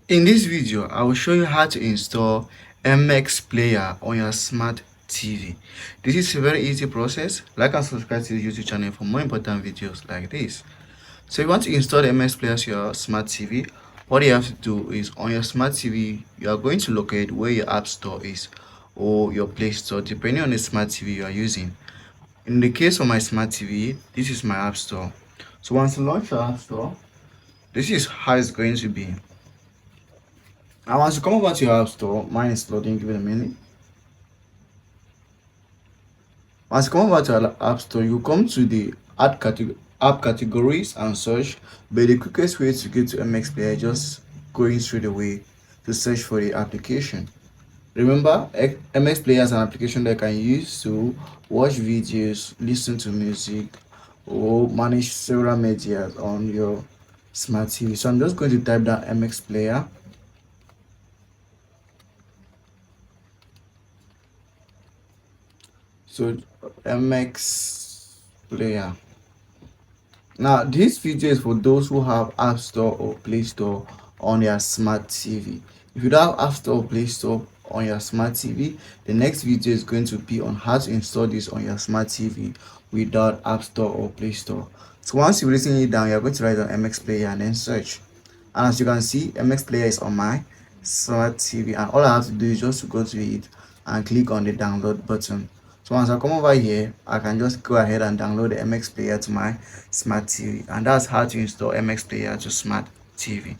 In this video, I will show you how to install MX Player on your smart TV. This is a very easy process. Like and subscribe to the YouTube channel for more important videos like this. So you want to install the MX Player to your smart TV. What you have to do is on your smart TV, you are going to locate where your App Store is or your Play Store, depending on the smart TV you are using. In the case of my smart TV, this is my App Store. So once you launch your App Store, this is how it's going to be. Now, once you come over to your App Store, mine is loading, give it a minute. Once you come over to your App Store, you come to the app categories and search. But the quickest way to get to MX Player is just going straight away to search for the application. Remember, MX Player is an application that can use to watch videos, listen to music, or manage several media on your smart TV. So I'm just going to type down MX Player. So MX Player. Now this video is for those who have App Store or Play Store on your smart TV. If you don't have App Store or Play Store on your smart TV, the next video is going to be on how to install this on your smart TV without App Store or Play Store. So once you've written it down, you're going to write on MX Player and then search. And as you can see, MX Player is on my smart TV, and all I have to do is just to go to it and click on the download button. So once I come over here, I can just go ahead and download the MX Player to my smart TV, and that's how to install MX Player to smart TV.